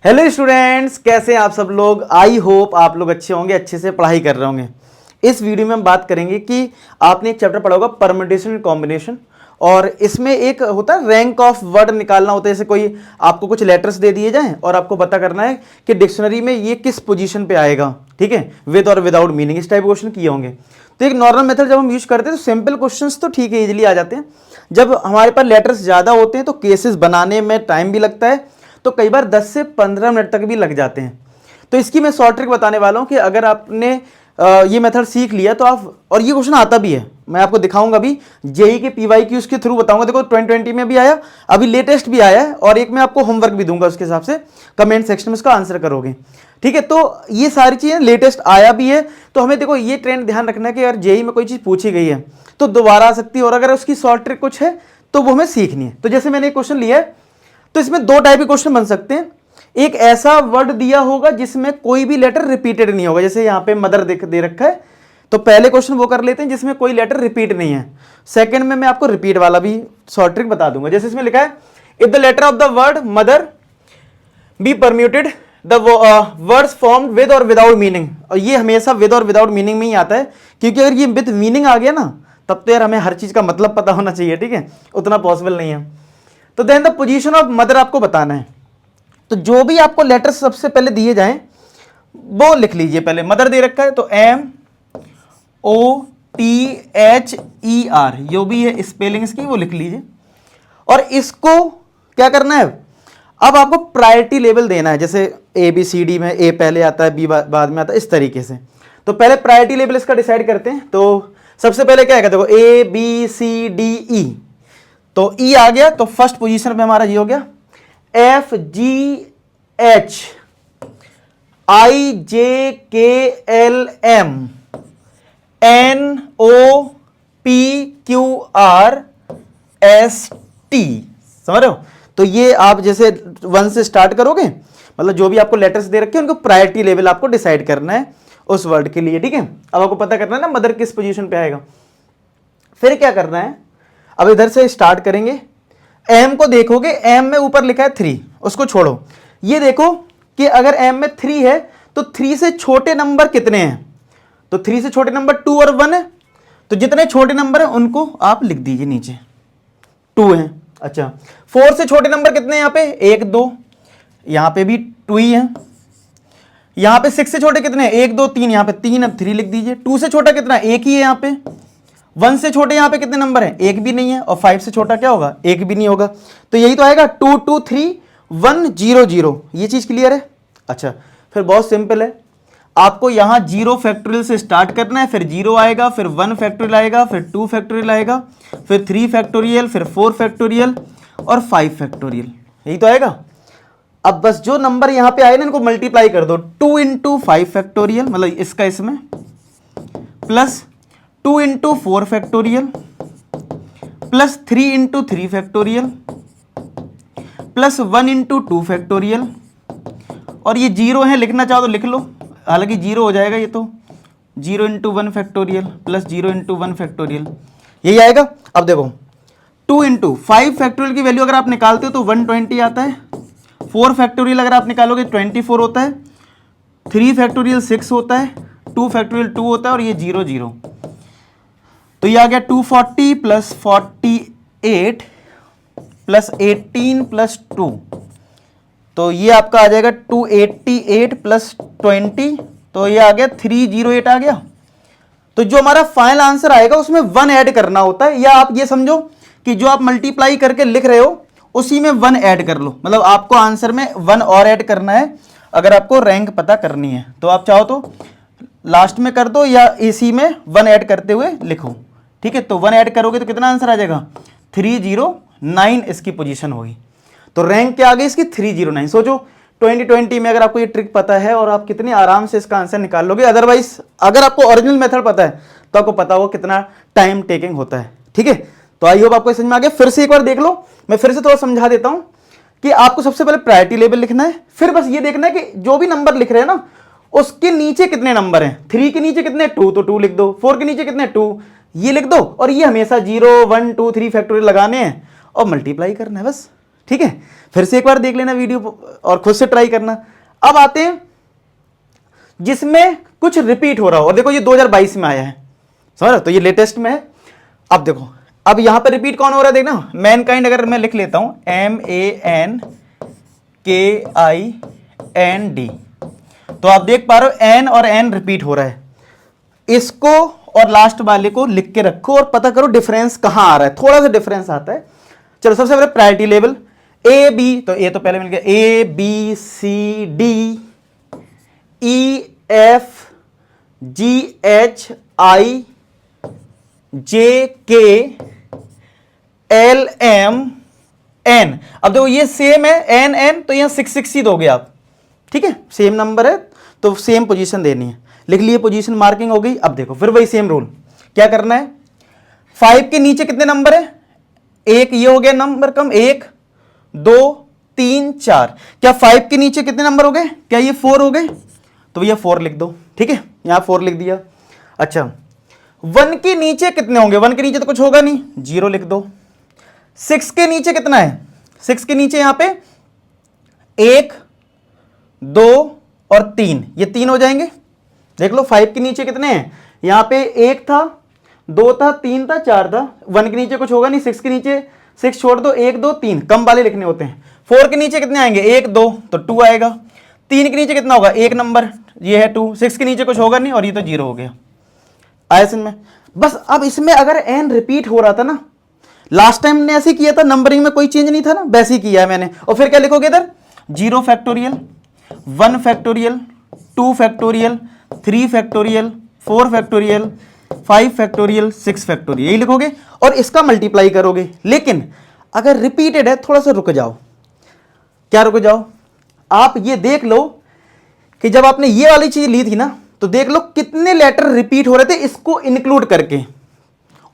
Hello students, कैसे हैं आप सब लोग। आई होप आप लोग अच्छे होंगे, अच्छे से पढ़ाई कर रहे होंगे। इस वीडियो में हम बात करेंगे कि आपने एक चैप्टर पढ़ा होगा परम्यूटेशन एंड कॉम्बिनेशन, और इसमें एक होता है रैंक ऑफ वर्ड निकालना होता है। जैसे कोई आपको कुछ लेटर्स दे दिए जाएं और आपको पता करना है कि डिक्शनरी में ये किस पोजीशन पे आएगा, ठीक है, विद और विदाउट मीनिंग। इस टाइप क्वेश्चन किए होंगे। तो एक नॉर्मल मेथड जब हम यूज करते हैं तो सिंपल क्वेश्चंस तो ठीक है, इजीली आ जाते हैं। जब हमारे पास लेटर्स ज़्यादा होते हैं तो केसेस बनाने में टाइम भी लगता है, तो कई बार 10 से 15 मिनट तक भी लग जाते हैं। तो इसकी मैं शॉर्ट ट्रिक बताने वाला हूं कि अगर आपने ये मेथड सीख लिया तो आप, और ये क्वेश्चन आता भी है, मैं आपको दिखाऊंगा भी, जेई के पीवाईक्यूज के थ्रू बताऊंगा। देखो 2020 में भी आया, अभी लेटेस्ट भी आया है, और एक मैं आपको होमवर्क भी दूंगा, उसके हिसाब से कमेंट सेक्शन में उसका आंसर करोगे, ठीक है। तो ये सारी चीजें लेटेस्ट आया भी है, तो हमें देखो ये ट्रेंड ध्यान रखना है कि अगर जेई में कोई चीज पूछी गई है तो दोबारा आ सकती है, और अगर उसकी शॉर्ट ट्रिक कुछ है तो वो हमें सीखनी है। तो जैसे मैंने एक क्वेश्चन लिया है, तो इसमें दो टाइप के क्वेश्चन बन सकते हैं। एक ऐसा वर्ड दिया होगा जिसमें कोई भी लेटर रिपीटेड नहीं होगा, जैसे यहां पे मदर दे रखा है, तो पहले क्वेश्चन वो कर लेते हैं जिसमें कोई लेटर रिपीट नहीं है। सेकंड में मैं आपको रिपीट वाला भी शॉर्ट ट्रिक बता दूंगा। जैसे इसमें लिखा है, if the letter of the word mother be permuted the words formed with और विदाउट मीनिंग। और ये हमेशा विद और विदाउट मीनिंग में ही आता है, क्योंकि अगर ये विद मीनिंग आ गया ना, तब तो यार हमें हर चीज का मतलब पता होना चाहिए, ठीक है, उतना पॉसिबल नहीं है। तो then the position of mother आपको बताना है। तो जो भी आपको लेटर सबसे पहले दिए जाएं वो लिख लीजिए। पहले मदर दे रखा है तो MOTHER, जो भी है स्पेलिंग इसकी वो लिख लीजिए। और इसको क्या करना है, अब आपको प्रायोरिटी लेवल देना है। जैसे ABCD में A पहले आता है, B बाद में आता है, इस तरीके से। तो पहले प्रायोरिटी लेवल इसका डिसाइड करते हैं। तो सबसे पहले क्या है, देखो ABCDE, तो E आ गया, तो फर्स्ट पोजीशन पे हमारा ये हो गया। FGHIJKLM NOPQRST, समझ रहे हो। तो ये आप जैसे 1 से स्टार्ट करोगे, मतलब जो भी आपको लेटर्स दे रखे हैं उनको प्रायोरिटी लेवल आपको डिसाइड करना है उस वर्ड के लिए, ठीक है। अब आपको पता करना है ना मदर किस पोजीशन पे आएगा। फिर क्या करना है, अब इधर से स्टार्ट करेंगे। M को देखोगे, M में ऊपर लिखा है 3, उसको छोड़ो। ये देखो कि अगर M में 3 है तो 3 से छोटे नंबर कितने हैं, तो 3 से छोटे नंबर 2 और 1 है। तो जितने छोटे नंबर हैं उनको आप लिख दीजिए नीचे, 2 है। अच्छा, 4 से छोटे नंबर कितने हैं, यहाँ पे 1 2, यहाँ पे भी 2 ही है। यहाँ पे 6 से छोटे कितने हैं, 1 2 3, यहाँ पे 3, अब 3 लिख दीजिए। 2 से छोटा कितना है, 1 ही है यहाँ पे। 1 से छोटे यहाँ पे कितने नंबर हैं, 1 भी नहीं है। और 5 से छोटा क्या होगा, 1 भी नहीं होगा। तो यही तो आएगा 2 2 3 1 0 0। ये चीज क्लियर है। अच्छा, फिर बहुत सिंपल है, आपको यहाँ 0 फैक्टोरियल से स्टार्ट करना है, फिर 0 आएगा, फिर 1 फैक्टोरियल आएगा, फिर 2 फैक्टोरियल आएगा, फिर 3 फैक्टोरियल, फिर 4 फैक्टोरियल और 5 फैक्टोरियल। यही तो आएगा। अब बस जो नंबर यहाँ पे आए ना, इनको मल्टीप्लाई कर दो। 2 इंटू 5 फैक्टोरियल, मतलब इसका इसमें, plus 2 into 4 factorial, plus 3 into 3 factorial, plus 1 into 2 factorial. और ये 0 है, लिखना चाहो तो लिख लो, हालांकि 0 हो जाएगा ये तो। 0 into 1 factorial plus 0 into 1 factorial, यही आएगा। अब देखो 2 इंटू 5 फैक्टोरियल की वैल्यू अगर आप निकालते हो तो 120 आता है। 4 फैक्टोरियल अगर आप निकालोगे 24 होता है। 3 फैक्टोरियल 6 होता है। 2 फैक्टोरियल 2 होता है, और ये 0 0। तो ये आ गया 240 प्लस 48 प्लस 18 प्लस 2, तो ये आपका आ जाएगा 288 प्लस 20, तो ये आ गया 308 आ गया। तो जो हमारा फाइनल आंसर आएगा उसमें 1 ऐड करना होता है, या आप ये समझो कि जो आप मल्टीप्लाई करके लिख रहे हो उसी में 1 ऐड कर लो। मतलब आपको आंसर में 1 और ऐड करना है अगर आपको रैंक पता करनी है। तो आप चाहो तो लास्ट में कर दो, या इसी में 1 ऐड करते हुए लिखो, ठीक है। तो 1 ऐड करोगे तो कितना आंसर आ जाएगा, 309 इसकी पोजीशन होगी। तो रैंक क्या आ गई इसकी, 309। सोचो 2020 में अगर आपको ये ट्रिक पता है और आप कितनी आराम से इसका आंसर निकाल लोगे। अदरवाइज अगर आपको ओरिजिनल मेथड पता है तो आपको पता होगा कितना टाइम टेकिंग होता है, ठीक है। तो आई होप आपको समझ में आ गया। फिर से एक बार देख लो, मैं फिर से थोड़ा समझा देता हूं कि आपको सबसे पहले प्रायोरिटी लेवल लिखना है। फिर बस ये देखना है कि जो भी नंबर लिख रहे हैं ना, उसके नीचे कितने नंबर हैं। 3 के नीचे कितने, 2, तो 2 लिख दो। 4 के नीचे कितने, 2, ये लिख दो। और ये हमेशा 0 1 2 3 फैक्टोरियल लगाने हैं और मल्टीप्लाई करना है बस, ठीक है, फिर से एक बार देख लेना वीडियो और खुद से ट्राई करना। अब आते हैं जिसमें कुछ रिपीट हो रहा हो, और देखो ये 2022 में आया है, समझ, तो ये लेटेस्ट में है। अब देखो, अब यहां पर रिपीट कौन हो रहा है देखना, मैनकाइंड अगर मैं लिख लेता हूं MANKIND, तो आप देख पा रहे हो एन और एन रिपीट हो रहा है। इसको और लास्ट वाले को लिख के रखो और पता करो डिफरेंस कहां आ रहा है, थोड़ा सा डिफरेंस आता है। चलो सबसे पहले प्रायोरिटी लेवल ए बी, तो ए तो पहले मिल गया, ABCDEFGHIJKLMN। अब देखो ये सेम है एन एन, तो यहां 6 ही दोगे आप, ठीक है, सेम नंबर है तो सेम पोजीशन देनी है, लिख लिए, पोजीशन मार्किंग हो गई। अब देखो फिर वही सेम रूल, क्या करना है, 5 के नीचे कितने नंबर है, एक, ये हो गया नंबर कम, 1 2 3 4, क्या 5 के नीचे कितने नंबर हो गए, क्या ये 4 हो गए, तो भैया 4 लिख दो, ठीक है, यहां 4 लिख दिया। अच्छा 1 के नीचे कितने होंगे, 1 के नीचे तो कुछ होगा नहीं, 0 लिख दो। 6 के नीचे कितना है, 6 के नीचे यहां पे 1 2 और 3, ये 3 हो जाएंगे, देख लो। 5 के नीचे कितने हैं, यहां पे 1 था, 2 था, 3 था, 4 था, 1 के नीचे कुछ होगा नहीं, 6 के नीचे 6 छोड़ दो, 1 2 3, कम वाले लिखने होते हैं। 4 के नीचे कितने आएंगे, 1 2, तो 2 आएगा। 3 के नीचे कितना होगा, 1 नंबर, ये है 2। 6 के नीचे कुछ होगा नहीं और ये तो 0 हो गया, आया समझ में। बस अब इसमें अगर एन रिपीट हो रहा था ना, लास्ट टाइम ने ऐसे किया था, नंबरिंग में कोई चेंज नहीं था ना, वैसे ही किया है मैंने। और फिर क्या लिखोगे इधर, 0 factorial, 1 factorial, 2 factorial, 3 factorial, 4 factorial, 5 factorial, 6 factorial, यही लिखोगे और इसका मल्टीप्लाई करोगे। लेकिन अगर रिपीटेड है, थोड़ा सा रुक जाओ। क्या रुक जाओ, आप ये देख लो कि जब आपने ये वाली चीज ली थी ना, तो देख लो कितने लेटर रिपीट हो रहे थे, इसको इंक्लूड करके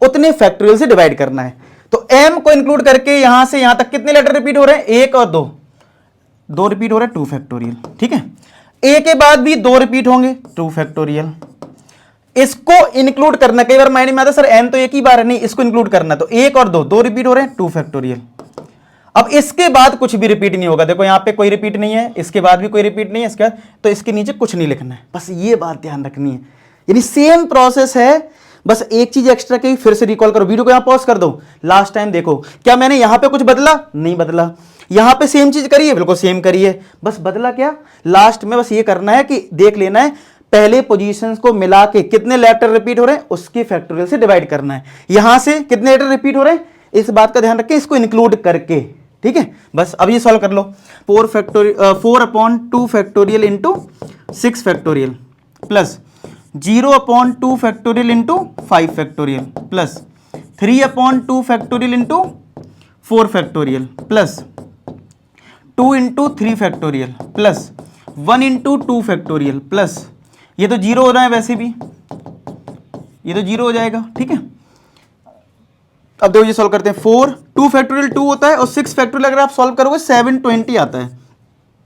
उतने फैक्टोरियल से डिवाइड करना है। तो m को इंक्लूड करके यहां से यहां तक कितने लेटर रिपीट हो रहे हैं, 1 और 2 रिपीट हो रहे हैं, 2 फैक्टोरियल, ठीक है। a के बाद भी 2 रिपीट होंगे, 2 फैक्टोरियल। इसको इंक्लूड करना, कई बार माइंड में आता है सर n तो एक ही बार है, नहीं, इसको इंक्लूड करना, तो 1 और 2 रिपीट हो रहे हैं, 2 फैक्टोरियल। अब इसके बाद कुछ भी रिपीट नहीं होगा, देखो यहां पे कोई रिपीट नहीं है, इसके बाद भी कोई रिपीट नहीं है, इसके बाद तो इसके नीचे कुछ नहीं लिखना है, बस ये बात ध्यान रखनी है। यानी सेम प्रोसेस है, बस एक चीज एक्स्ट्रा की, फिर से रिकॉल करो, वीडियो को यहां पॉज कर दो, लास्ट टाइम देखो, क्या मैंने यहां पे कुछ बदला, नहीं बदला। यहां पे सेम चीज करी है, बिल्कुल सेम करी है, बस बदला क्या, लास्ट में बस ये करना है कि देख लेना है पहले पोजीशंस को मिला के कितने लेटर रिपीट हो रहे हैं, उसके फैक्टोरियल से डिवाइड करना है। यहां से कितने लेटर रिपीट हो रहे हैं, इस बात का ध्यान रखें, इसको इंक्लूड करके, ठीक है। बस अब ये सॉल्व कर लो, 4/2 factorial into 6 factorial plus 0/2 factorial into 5 factorial plus 3/2 factorial into 4 factorial plus 2 into 3 factorial plus 1 into 2 factorial plus, ये तो 0 हो रहा है वैसे भी, ये तो 0 हो जाएगा, ठीक है। अब देखो ये सॉल्व करते हैं, 2 फैक्टोरियल 2 होता है और 6 फैक्टोरियल अगर आप सॉल्व करोगे 720 आता है,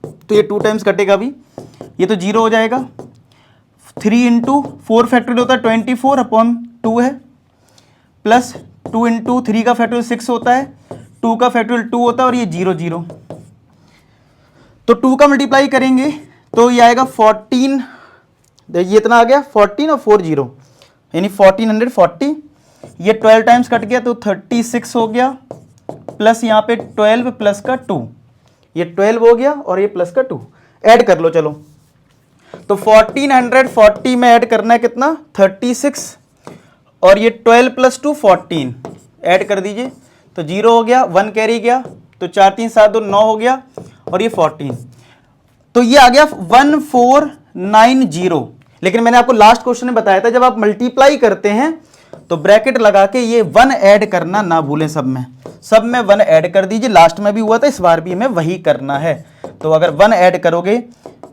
तो ये 2 टाइम्स कटेगा भी, ये तो 0 हो जाएगा। 3 इंटू 4 फैक्टोरियल होता है 24/2 है, प्लस 2 इंटू 3 का फैक्टोरियल 6 होता है, 2 का फैक्टोरियल 2 होता है और ये 0 0, तो 2 का मल्टीप्लाई करेंगे तो ये आएगा 14, ये इतना आ गया 14 और 4 0, यानी 1440, ये 12 टाइम्स कट गया तो 36 हो गया, प्लस यहाँ पे 12 प्लस का 2, ये 12 हो गया और ये प्लस का 2, ऐड कर लो चलो, तो 1440 में ऐड करना है कितना, 36, और ये 12 प्लस 2 14, ऐड कर दीजिए तो 0 हो गया, 1 कैरी गया, तो 4 3 7 2 9 हो गया, और ये 14, तो ये आ गया 1490। लेकिन मैंने आपको लास्ट क्वेश्चन में बताया था, जब आप मल्टीप्लाई करते हैं तो ब्रैकेट लगा के ये 1 ऐड करना ना भूलें, सब में 1 ऐड कर दीजिए, लास्ट में भी हुआ था, इस बार भी हमें वही करना है। तो अगर 1 ऐड करोगे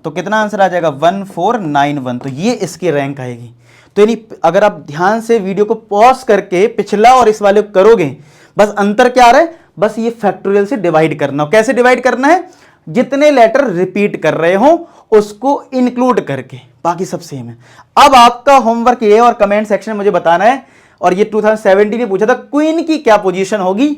तो कितना आंसर आ जाएगा, 1491, तो ये इसकी रैंक आएगी। तो यानी अगर आप ध्यान से वीडियो को पॉज करके पिछला और इस वाले को करोगे, बस अंतर क्या आ रहा है, बस ये फैक्टोरियल से डिवाइड करना। कैसे डिवाइड करना है, जितने लेटर रिपीट कर रहे हो उसको इंक्लूड करके, बाकी सब सेम है। अब आपका होमवर्क ये और कमेंट सेक्शन में मुझे बताना है, और ये 2017 ने पूछा था क्वीन की क्या पोजीशन होगी,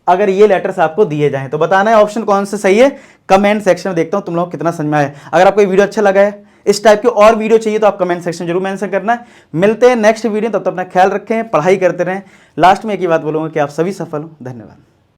अगर ये लेटर्स आपको दिए जाएं तो बताना है ऑप्शन कौन सा सही है। कमेंट सेक्शन में देखता हूं तुम लोग कितना समझ में आया। अगर आपको ये वीडियो अच्छा लगा है, इस टाइप के और वीडियो चाहिए तो आप कमेंट सेक्शन जरूर मेंशन करना है। मिलते हैं नेक्स्ट वीडियो, तब तक अपना ख्याल रखें, पढ़ाई करते रहें। लास्ट में एक ही बात बोलूंगा कि आप सभी सफल हो। धन्यवाद।